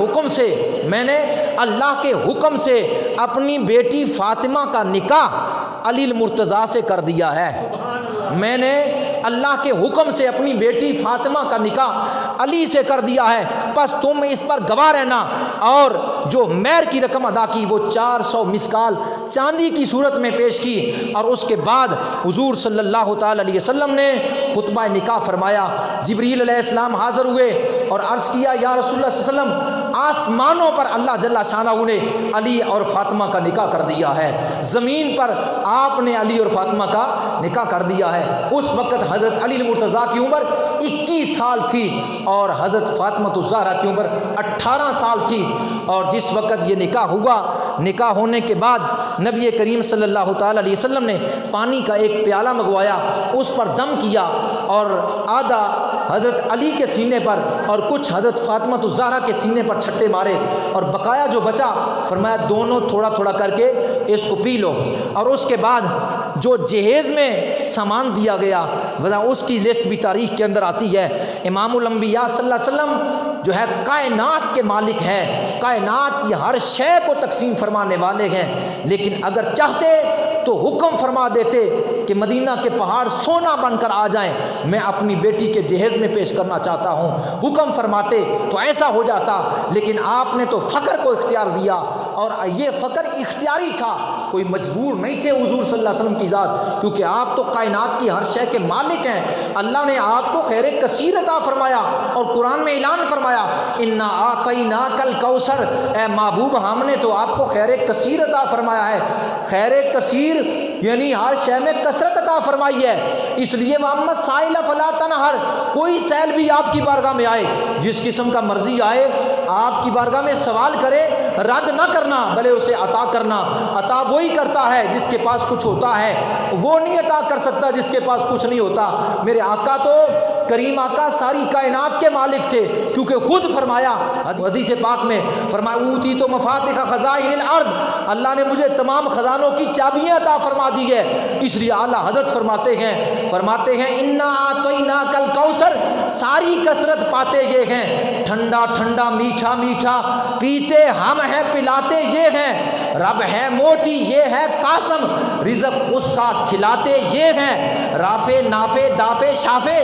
حکم سے اپنی بیٹی فاطمہ کا نکاح علی المرتضیٰ سے کر دیا ہے. میں نے اللہ کے حکم سے اپنی بیٹی فاطمہ کا نکاح علی سے کر دیا ہے, بس تم اس پر گواہ رہنا. اور جو مہر کی رقم ادا کی وہ 400 مسکال چاندی کی صورت میں پیش کی. اور اس کے بعد حضور صلی اللہ تعالی علیہ وسلم نے خطبہ نکاح فرمایا. جبریل علیہ السلام حاضر ہوئے اور عرض کیا یا رسول اللہ صلی اللہ علیہ وسلم, آسمانوں پر اللہ جل شانہ نے علی اور فاطمہ کا نکاح کر دیا ہے, زمین پر آپ نے علی اور فاطمہ کا نکاح کر دیا ہے. اس وقت حضرت علی المرتضیٰ کی عمر 21 سال تھی اور حضرت فاطمہ الزہرا کی عمر 18 سال تھی. اور جس وقت یہ نکاح ہوا, نکاح ہونے کے بعد نبی کریم صلی اللہ تعالی علیہ وسلم نے پانی کا ایک پیالہ منگوایا, اس پر دم کیا اور آدھا حضرت علی کے سینے پر اور کچھ حضرت فاطمہ الزہرا کے سینے پر چھٹے مارے اور بقایا جو بچا فرمایا دونوں تھوڑا تھوڑا کر کے اس کو پی لو. اور اس کے بعد جو جہیز میں سامان دیا گیا اس کی لسٹ بھی تاریخ کے اندر آتی ہے. امام الانبیاء صلی اللہ علیہ وسلم جو ہے کائنات کے مالک ہیں, کائنات کی ہر شے کو تقسیم فرمانے والے ہیں, لیکن اگر چاہتے تو حکم فرما دیتے کہ مدینہ کے پہاڑ سونا بن کر آ جائیں, میں اپنی بیٹی کے جہیز میں پیش کرنا چاہتا ہوں. حکم فرماتے تو ایسا ہو جاتا, لیکن آپ نے تو فقر کو اختیار دیا اور یہ فقر اختیاری تھا, کوئی مجبور نہیں تھے حضور صلی اللہ علیہ وسلم کی ذات, کیونکہ آپ تو کائنات کی ہر شے کے مالک ہیں. اللہ نے آپ کو خیر کثیر عطا فرمایا اور قرآن میں اعلان فرمایا انا اعطیناک الکوثر, اے محبوب ہم نے تو آپ کو خیر کثیر عطا فرمایا ہے. خیر کثیر یعنی ہر شے میں کثرت عطا فرمائی ہے. اس لیے وَأَمَّا السَّائِلَ فَلَا تَنْهَرْ, کوئی سائل بھی آپ کی بارگاہ میں آئے, جس قسم کا مرضی آئے آپ کی بارگاہ میں سوال کرے, رد نہ کرنا بلے اسے عطا کرنا. عطا وہی کرتا ہے جس کے پاس کچھ ہوتا ہے, وہ نہیں عطا کر سکتا جس کے پاس کچھ نہیں ہوتا۔ میرے آقا تو کریم آقا ساری کائنات کے مالک تھے، کیونکہ خود فرمایا حدیث پاک میں فرمایا اوتی تو مفاتح خزائن الارض، اللہ نے مجھے تمام خزانوں کی چابیاں عطا فرما دی ہے۔ اس لیے اعلیٰ حضرت فرماتے ہیں انا اعطیناک الکوثر، ساری کثرت پاتے یہ ہیں، ٹھنڈا ٹھنڈا میٹھا میٹھا پیتے ہم ہیں، پلاتے یہ ہیں، رب ہے موتی یہ ہے قاسم، رزق اس کا کھلاتے یہ ہیں، رافع نافع دافع شافع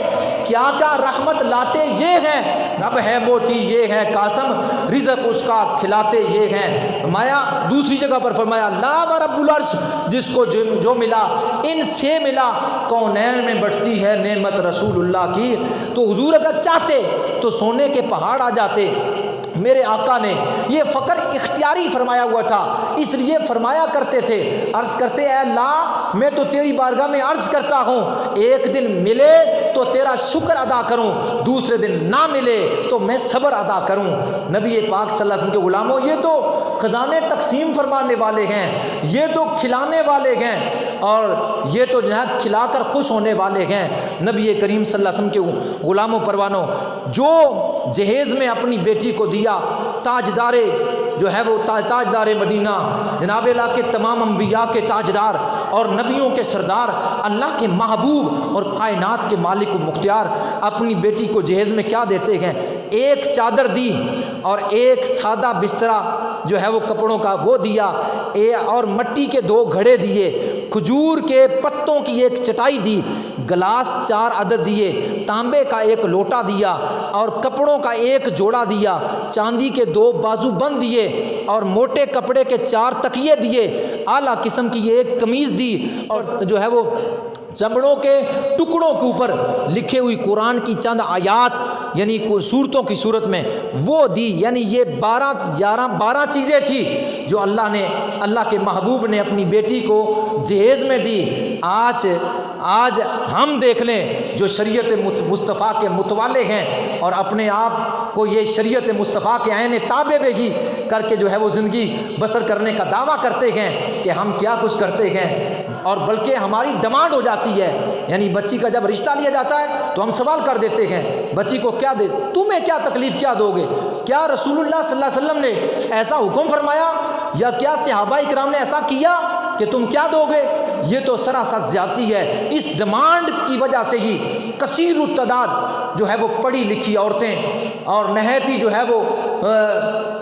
کیا کا رحمت لاتے یہ ہیں، رب ہے موتی یہ ہے قاسم، رزق اس کا کھلاتے یہ ہیں۔ فرمایا دوسری جگہ پر فرمایا لا و رب العرش، جس کو جو ملا ان سے ملا، کونین میں بٹتی ہے نعمت رسول اللہ کی۔ تو حضور اگر چاہتے تو سونے کے پہاڑ آ جاتے۔ میرے آقا نے یہ فقر اختیاری فرمایا ہوا تھا، اس لیے فرمایا کرتے تھے، عرض کرتے اے اللہ میں تو تیری بارگاہ میں عرض کرتا ہوں، ایک دن ملے تو تیرا شکر ادا کروں، دوسرے دن نہ ملے تو میں صبر ادا کروں۔ نبی پاک صلی اللہ علیہ وسلم کے غلاموں، یہ تو خزانے تقسیم فرمانے والے ہیں، یہ تو کھلانے والے ہیں، اور یہ تو جہاں کھلا کر خوش ہونے والے ہیں۔ نبی کریم صلی اللہ علیہ وسلم کے غلاموں پروانوں، جو جہیز میں اپنی بیٹی کو دیا، تاجدار جو ہے وہ تاجدار مدینہ، جناب اللہ کے تمام انبیاء کے تاجدار اور نبیوں کے سردار، اللہ کے محبوب اور کائنات کے مالک و مختار، اپنی بیٹی کو جہیز میں کیا دیتے ہیں؟ ایک چادر دی اور ایک سادہ بسترا جو ہے وہ کپڑوں کا وہ دیا، اور مٹی کے 2 گھڑے دیے، کھجور کے پتوں کی ایک چٹائی دی، گلاس 4 عدد دیے، تانبے کا 1 لوٹا دیا، اور کپڑوں کا 1 جوڑا دیا، چاندی کے 2 بازو بند دیے، اور موٹے کپڑے کے 4 تکیے دیے، اعلیٰ قسم کی 1 قمیض دی، اور جو ہے وہ چمڑوں کے ٹکڑوں کے اوپر لکھے ہوئی قرآن کی چند آیات، یعنی سورتوں کی صورت میں وہ دی۔ یعنی یہ 12 چیزیں تھی جو اللہ کے محبوب نے اپنی بیٹی کو جہیز میں دی۔ آج ہم دیکھ لیں جو شریعت مصطفیٰ کے متوالے ہیں اور اپنے آپ کو یہ شریعت مصطفیٰ کے عین تابع بھی کر کے جو ہے وہ زندگی بسر کرنے کا دعویٰ کرتے ہیں کہ ہم کیا کچھ کرتے ہیں، اور بلکہ ہماری ڈیمانڈ ہو جاتی ہے۔ یعنی بچی کا جب رشتہ لیا جاتا ہے تو ہم سوال کر دیتے ہیں بچی کو کیا دے، تمہیں کیا تکلیف کیا دو گے؟ کیا رسول اللہ صلی اللہ علیہ وسلم نے ایسا حکم فرمایا، یا کیا صحابہ اکرام نے ایسا کیا کہ تم کیا دو گے؟ یہ تو سراسر زیادتی ہے۔ اس ڈیمانڈ کی وجہ سے ہی کثیر التعداد جو ہے وہ پڑھی لکھی عورتیں اور نہایت ہی جو ہے وہ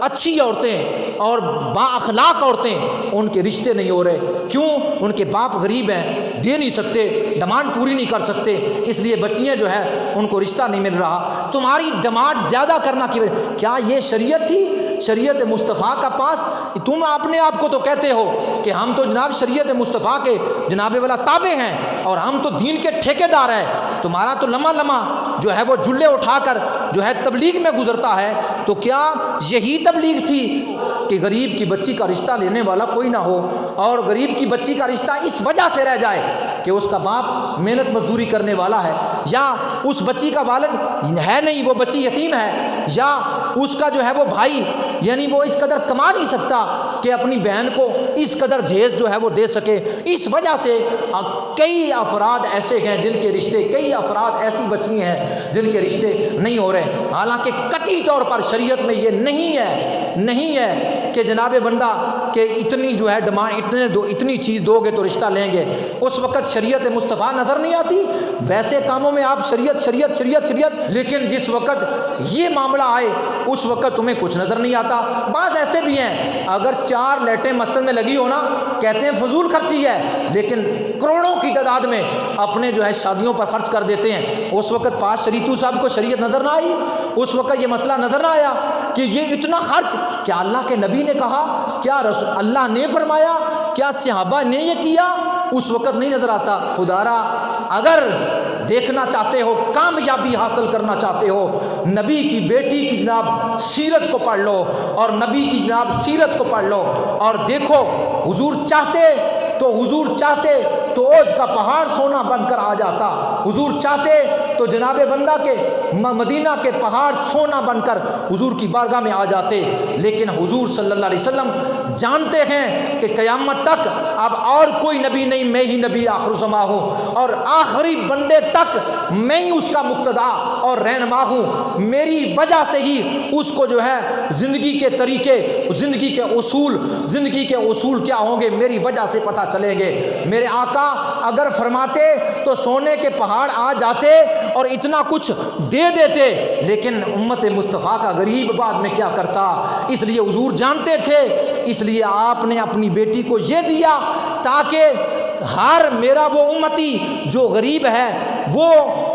اچھی عورتیں اور با اخلاق عورتیں، ان کے رشتے نہیں ہو رہے۔ کیوں؟ ان کے باپ غریب ہیں، دے نہیں سکتے، ڈیمانڈ پوری نہیں کر سکتے، اس لیے بچیاں جو ہے ان کو رشتہ نہیں مل رہا۔ تمہاری ڈیمانڈ زیادہ کرنا کی وجہ، کیا یہ شریعت تھی؟ شریعت مصطفیٰ کا پاس تم اپنے آپ کو تو کہتے ہو کہ ہم تو جناب شریعت مصطفیٰ کے جناب والا تابع ہیں اور ہم تو دین کے ٹھیکیدار ہیں، تمہارا تو لمحہ جو ہے وہ جلے اٹھا کر جو ہے تبلیغ میں گزرتا ہے، تو کیا یہی تبلیغ تھی کہ غریب کی بچی کا رشتہ لینے والا کوئی نہ ہو، اور غریب کی بچی کا رشتہ اس وجہ سے رہ جائے کہ اس کا باپ محنت مزدوری کرنے والا ہے، یا اس بچی کا والد ہے نہیں، وہ بچی یتیم ہے، یا اس کا جو ہے وہ بھائی یعنی وہ اس قدر کما نہیں سکتا کہ اپنی بہن کو اس قدر جہیز جو ہے وہ دے سکے۔ اس وجہ سے کئی افراد ایسے ہیں جن کے رشتے، کئی افراد ایسی بچیاں ہیں جن کے رشتے نہیں ہو رہے، حالانکہ قطعی طور پر شریعت میں یہ نہیں ہے کہ جناب بندہ کہ اتنی جو ہے ڈیمانڈ اتنی چیز دو گے تو رشتہ لیں گے۔ اس وقت شریعت مصطفیٰ نظر نہیں آتی، ویسے کاموں میں آپ شریعت، لیکن جس وقت یہ معاملہ آئے اس وقت تمہیں کچھ نظر نہیں آتا۔ بعض ایسے بھی ہیں اگر 4 لائٹیں مسجد میں لگی ہونا کہتے ہیں فضول خرچی ہے، لیکن کروڑوں کی تعداد میں اپنے جو ہے شادیوں پر خرچ کر دیتے ہیں۔ اس وقت پاس شریعتو صاحب کو شریعت نظر نہ آئی، اس وقت یہ مسئلہ نظر نہ آیا کہ یہ اتنا خرچ، کیا اللہ کے نبی نے کہا، کیا اللہ نے فرمایا، کیا صحابہ نے یہ کیا؟ اس وقت نہیں نظر آتا۔ خدارا اگر دیکھنا چاہتے ہو، کامیابی حاصل کرنا چاہتے ہو، نبی کی بیٹی کی جناب سیرت کو پڑھ لو، اور نبی کی جناب سیرت کو پڑھ لو اور دیکھو حضور چاہتے تو احد کا پہاڑ سونا بن کر آ جاتا، حضور چاہتے تو جناب بندہ کے مدینہ کے پہاڑ سونا بن کر حضور کی بارگاہ میں آ جاتے، لیکن حضور صلی اللہ علیہ وسلم جانتے ہیں کہ قیامت تک اب اور کوئی نبی نہیں، میں ہی نبی آخر زماں ہوں، اور آخری بندے تک میں ہی اس کا مقتدا اور رہنما ہوں، میری وجہ سے ہی اس کو جو ہے زندگی کے طریقے، زندگی کے اصول کیا ہوں گے، میری وجہ سے پتہ چلیں گے۔ میرے آقا اگر فرماتے تو سونے کے پہاڑ آ جاتے اور اتنا کچھ دے دیتے، لیکن امت مصطفیٰ کا غریب بعد میں کیا کرتا، اس لیے حضور جانتے تھے، اس لیے آپ نے اپنی بیٹی کو یہ دیا تاکہ ہر میرا وہ امتی جو غریب ہے وہ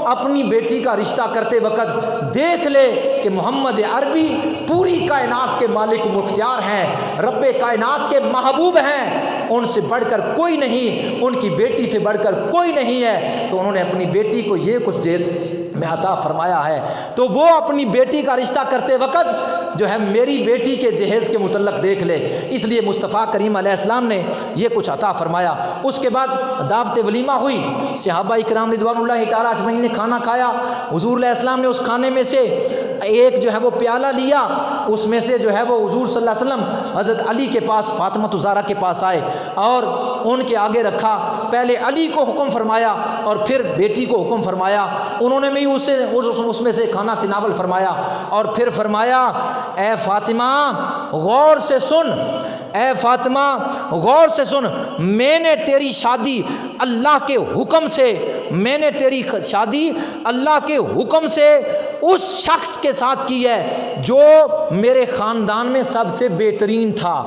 اپنی بیٹی کا رشتہ کرتے وقت دیکھ لے کہ محمد عربی پوری کائنات کے مالک و مختار ہیں، رب کائنات کے محبوب ہیں، ان سے بڑھ کر کوئی نہیں، ان کی بیٹی سے بڑھ کر کوئی نہیں ہے، تو انہوں نے اپنی بیٹی کو یہ کچھ جہیز میں عطا فرمایا ہے، تو وہ اپنی بیٹی کا رشتہ کرتے وقت جو ہے میری بیٹی کے جہیز کے متعلق دیکھ لے، اس لیے مصطفیٰ کریم علیہ السلام نے یہ کچھ عطا فرمایا۔ اس کے بعد دعوت ولیمہ ہوئی، صحابہ اکرام رضوان اللہ تعالیٰ اجمعین نے کھانا کھایا، حضور علیہ السلام نے اس کھانے میں سے ایک جو ہے وہ پیالہ لیا، اس میں سے جو ہے وہ حضور صلی اللہ علیہ وسلم حضرت علی کے پاس، فاطمہ الزہرا کے پاس آئے اور ان کے آگے رکھا، پہلے علی کو حکم فرمایا اور پھر بیٹی کو حکم فرمایا، انہوں نے بھی اس میں سے کھانا تناول فرمایا اور پھر فرمایا اے فاطمہ غور سے سن، اے فاطمہ غور سے سن، میں نے تیری شادی اللہ کے حکم سے، میں نے تیری شادی اللہ کے حکم سے اس شخص کے ساتھ کی ہے جو میرے خاندان میں سب سے بہترین تھا،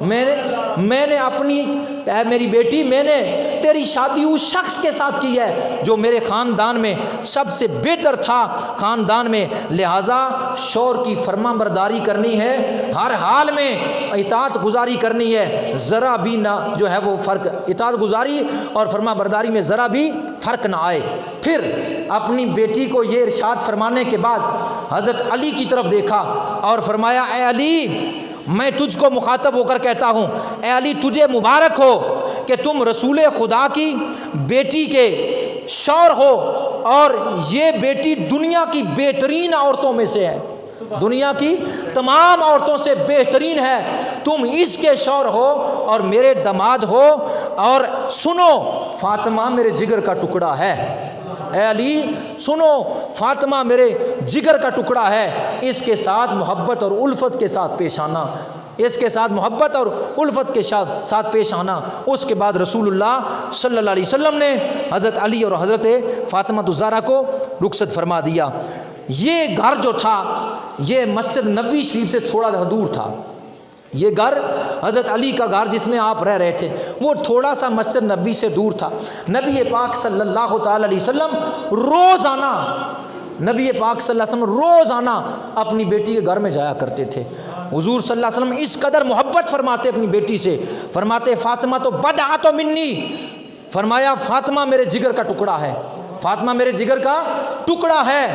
میں نے اپنی اے میری بیٹی میں نے تیری شادی اس شخص کے ساتھ کی ہے جو میرے خاندان میں سب سے بہتر تھا خاندان میں، لہٰذا شوہر کی فرما برداری کرنی ہے، ہر حال میں اطاعت گزاری کرنی ہے، ذرا بھی نہ جو ہے وہ فرق، اطاعت گزاری اور فرما برداری میں ذرا بھی فرق نہ آئے۔ پھر اپنی بیٹی کو یہ ارشاد فرمانے کے بعد حضرت علی کی طرف دیکھا اور فرمایا اے علی میں تجھ کو مخاطب ہو کر کہتا ہوں، اے علی تجھے مبارک ہو کہ تم رسول خدا کی بیٹی کے شوہر ہو، اور یہ بیٹی دنیا کی بہترین عورتوں میں سے ہے، دنیا کی تمام عورتوں سے بہترین ہے، تم اس کے شوہر ہو اور میرے داماد ہو، اور سنو فاطمہ میرے جگر کا ٹکڑا ہے، اے علی سنو فاطمہ میرے جگر کا ٹکڑا ہے، اس کے ساتھ محبت اور الفت کے ساتھ پیش آنا، اس کے ساتھ محبت اور الفت کے ساتھ پیش آنا۔ اس کے بعد رسول اللہ صلی اللہ علیہ وسلم نے حضرت علی اور حضرت فاطمہ الزہرا کو رخصت فرما دیا۔ یہ گھر جو تھا یہ مسجد نبوی شریف سے تھوڑا دور تھا، یہ گھر حضرت علی کا گھر جس میں آپ رہ رہے تھے وہ تھوڑا سا مسجد نبی سے دور تھا۔ نبی پاک صلی اللہ تعالی علیہ وسلم روزانہ، نبی پاک صلی اللہ علیہ وسلم روزانہ اپنی بیٹی کے گھر میں جایا کرتے تھے۔ حضور صلی اللہ علیہ وسلم اس قدر محبت فرماتے اپنی بیٹی سے، فرماتے فاطمہ تو بدعۃ منی، فرمایا فاطمہ میرے جگر کا ٹکڑا ہے، فاطمہ میرے جگر کا ٹکڑا ہے۔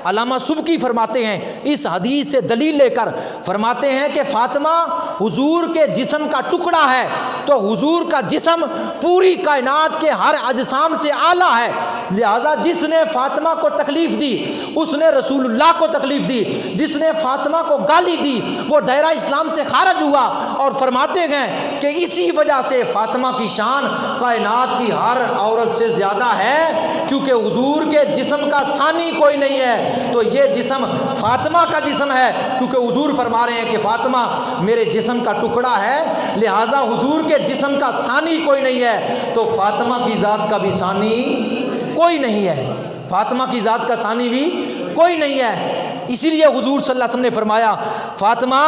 علامہ سبکی فرماتے ہیں اس حدیث سے دلیل لے کر فرماتے ہیں کہ فاطمہ حضور کے جسم کا ٹکڑا ہے، تو حضور کا جسم پوری کائنات کے ہر اجسام سے اعلیٰ ہے، لہذا جس نے فاطمہ کو تکلیف دی اس نے رسول اللہ کو تکلیف دی، جس نے فاطمہ کو گالی دی وہ دائرہ اسلام سے خارج ہوا، اور فرماتے گئے کہ اسی وجہ سے فاطمہ کی شان کائنات کی ہر عورت سے زیادہ ہے، کیونکہ حضور کے جسم کا ثانی کوئی نہیں ہے، تو یہ جسم فاطمہ کا جسم ہے، کیونکہ حضور فرما رہے ہیں کہ فاطمہ میرے جسم کا ٹکڑا ہے، لہٰذا حضور کے جسم کا ثانی کوئی نہیں ہے، تو فاطمہ کی ذات کا بھی ثانی کوئی نہیں ہے، فاطمہ کی ذات کا ثانی بھی کوئی نہیں ہے۔ اسی لیے حضور صلی اللہ علیہ وسلم نے فرمایا فاطمہ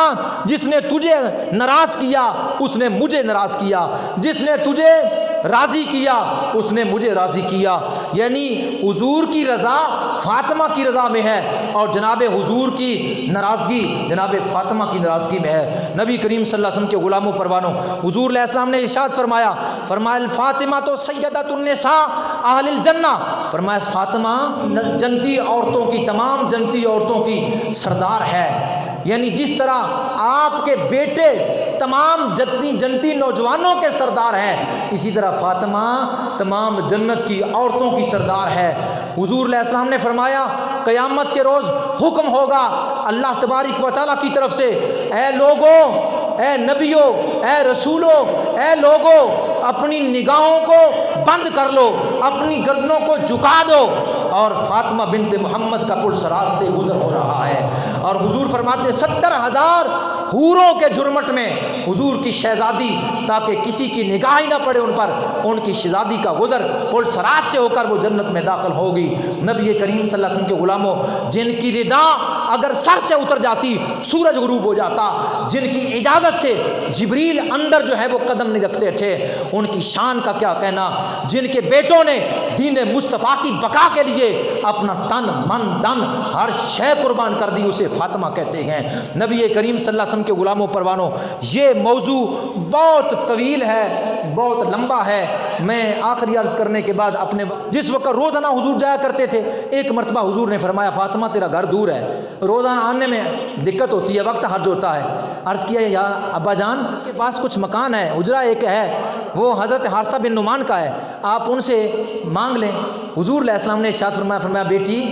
جس نے تجھے ناراض کیا اس نے مجھے ناراض کیا، جس نے تجھے راضی کیا اس نے مجھے راضی کیا، یعنی حضور کی رضا فاطمہ کی رضا میں ہے اور جناب حضور کی ناراضگی جناب فاطمہ کی ناراضگی میں ہے۔ نبی کریم صلی اللہ علیہ وسلم کے غلاموں پروانوں حضور علیہ السلام نے ارشاد فرمایا الفاطمہ تو سیدۃ النساء اہل الجنہ، فرمایا فاطمہ جنتی عورتوں کی، تمام جنتی عورتوں کی سردار ہے، یعنی جس طرح آپ کے بیٹے تمام جنتی نوجوانوں کے سردار ہیں، اسی طرح میرا فاطمہ تمام جنت کی عورتوں کی سردار ہے۔ حضور علیہ السلام نے فرمایا قیامت کے روز حکم ہوگا اللہ تبارک و تعالیٰ کی طرف سے، اے لوگوں، اے نبیوں، اے رسولوں، اے لوگوں، اپنی نگاہوں کو بند کر لو، اپنی گردنوں کو جھکا دو، اور فاطمہ بنت محمد کا پل صراط سے گزر ہو رہا ہے۔ اور حضور فرماتے 70,000 حوروں کے جرمٹ میں حضور کی شہزادی، تاکہ کسی کی نگاہ ہی نہ پڑے ان پر، ان کی شہزادی کا گزر پل صراط سے ہو کر وہ جنت میں داخل ہوگی۔ نبی کریم صلی اللہ علیہ وسلم کے غلاموں، جن کی ردا اگر سر سے اتر جاتی سورج غروب ہو جاتا، جن کی اجازت سے جبریل اندر جو ہے وہ قدم نہیں رکھتے تھے، ان کی شان کا کیا کہنا۔ جن کے بیٹوں نے دین مصطفیٰ کی بقا کے لیے اپنا تن من دن ہر شے قربان کر دی، اسے فاطمہ کہتے ہیں۔ نبی کریم صلی اللہ علیہ وسلم کے غلاموں پروانوں، یہ موضوع بہت طویل ہے، بہت لمبا ہے۔ میں آخری عرض کرنے کے بعد اپنے جس وقت روزانہ حضور جایا کرتے تھے، ایک مرتبہ حضور نے فرمایا فاطمہ تیرا گھر دور ہے، روزانہ آنے میں دقت ہوتی ہے، وقت حرج ہوتا ہے۔ عرض کیا یا ابا جان کے پاس کچھ مکان ہے، اجرا ایک ہے، وہ حضرت حارثہ بن نعمان کا ہے، آپ ان سے مانگ لیں۔ حضور علیہ السلام نے ارشاد فرمایا بیٹی،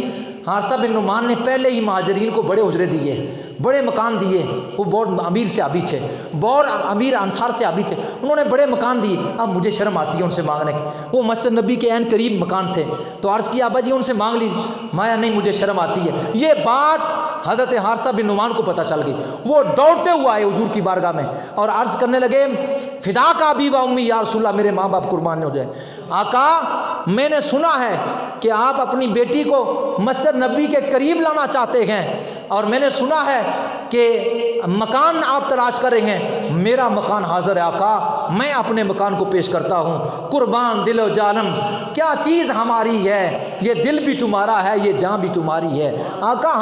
حارثہ بن نعمان نے پہلے ہی مہاجرین کو بڑے اجرے دیے، بڑے مکان دیے، وہ بہت امیر صحابی تھے، بہت امیر انصار صحابی تھے، انہوں نے بڑے مکان دیے۔ اب مجھے شرم آتی ہے ان سے مانگنے کی، وہ مسجد نبی کے عین قریب مکان تھے، تو عرض کیا ابا جی ان سے مانگ لی، مایا نہیں مجھے شرم آتی ہے۔ یہ بات حضرت حارثہ بن نعمان کو پتہ چل گئی، وہ دوڑتے ہوئے آئے حضور کی بارگاہ میں اور عرض کرنے لگے فدا کا ابی و امی یا رسول اللہ، میرے ماں باپ قربان ہو جائے۔ آقا میں نے سنا ہے کہ آپ اپنی بیٹی کو مسجد نبی کے قریب لانا چاہتے ہیں، اور میں نے سنا ہے کہ مکان آپ تلاش کریں گے، میرا مکان حاضر ہے آقا، میں اپنے مکان کو پیش کرتا ہوں۔ قربان دل و جانم، کیا چیز ہماری ہے، یہ دل بھی تمہارا ہے، یہ جان بھی تمہاری ہے آقا،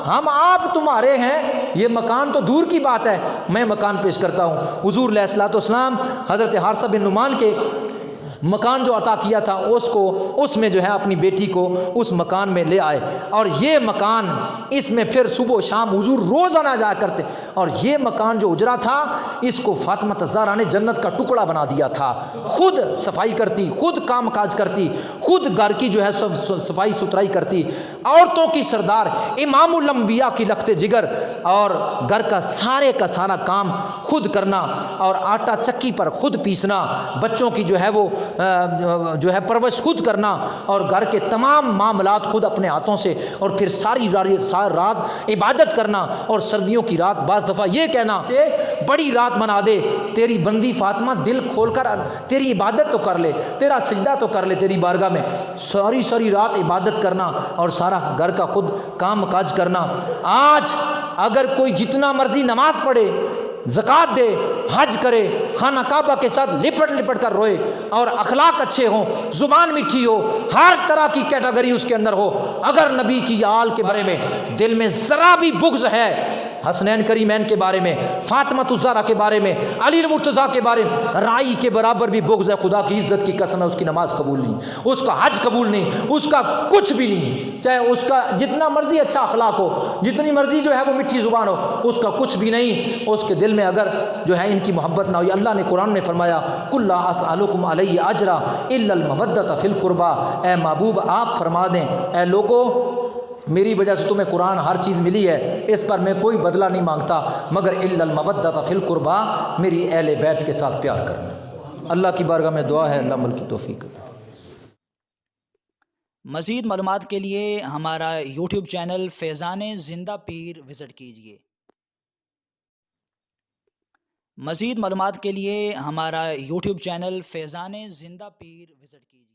ہم آپ تمہارے ہیں، یہ مکان تو دور کی بات ہے، میں مکان پیش کرتا ہوں۔ حضور علیہ الصلوۃ والسلام حضرت حارثہ بن نعمان کے مکان جو عطا کیا تھا اس میں جو ہے اپنی بیٹی کو اس مکان میں لے آئے، اور یہ مکان، اس میں پھر صبح و شام حضور روزانہ جایا کرتے، اور یہ مکان جو اجرا تھا اس کو فاطمہ الزہرا نے جنت کا ٹکڑا بنا دیا تھا، خود صفائی کرتی، خود کام کاج کرتی، خود گھر کی جو ہے صفائی ستھرائی کرتی، عورتوں کی سردار، امام الانبیاء کی لخت جگر، اور گھر کا سارا کام خود کرنا، اور آٹا چکی پر خود پیسنا، بچوں کی جو ہے وہ پرورش خود کرنا، اور گھر کے تمام معاملات خود اپنے ہاتھوں سے، اور پھر ساری رات عبادت کرنا، اور سردیوں کی رات بعض دفعہ یہ کہنا سے بڑی رات بنا دے تیری بندی فاطمہ، دل کھول کر تیری عبادت تو کر لے، تیرا سجدہ تو کر لے تیری بارگاہ میں، ساری رات عبادت کرنا اور سارا گھر کا خود کام کاج کرنا۔ آج اگر کوئی جتنا مرضی نماز پڑھے، زکوٰۃ دے، حج کرے، خانہ کعبہ کے ساتھ لپٹ کر روئے، اور اخلاق اچھے ہوں، زبان میٹھی ہو، ہر طرح کی کیٹیگری اس کے اندر ہو، اگر نبی کی آل کے بارے میں دل میں ذرا بھی بغض ہے، حسنین کریمین کے بارے میں، فاطمہ الزہرا کے بارے میں، علی المرتضیٰ کے بارے میں رائی کے برابر بھی بغض ہے، خدا کی عزت کی قسم ہے اس کی نماز قبول نہیں، اس کا حج قبول نہیں، اس کا کچھ بھی نہیں، چاہے اس کا جتنا مرضی اچھا اخلاق ہو، جتنی مرضی جو ہے وہ میٹھی زبان ہو، اس کا کچھ بھی نہیں، اس کے دل میں اگر جو ہے ان کی محبت نہ ہوئی۔ اللہ نے قرآن میں فرمایا قل لا اسألکم علیہ اجرا الا المودۃ فی القربى، اے محبوب آپ فرما دیں اے لوگو میری وجہ سے تمہیں قرآن ہر چیز ملی ہے، اس پر میں کوئی بدلہ نہیں مانگتا مگر الا المودۃ فی القربى، میری اہل بیت کے ساتھ پیار کرنا۔ اللہ کی بارگاہ میں دعا ہے اللہ عمل کی توفیق۔ مزید معلومات کے لیے ہمارا یوٹیوب چینل فیضان زندہ پیر وزٹ کیجیے۔ مزید معلومات کے لیے ہمارا یوٹیوب چینل فیضان زندہ پیر وزٹ کیجیے۔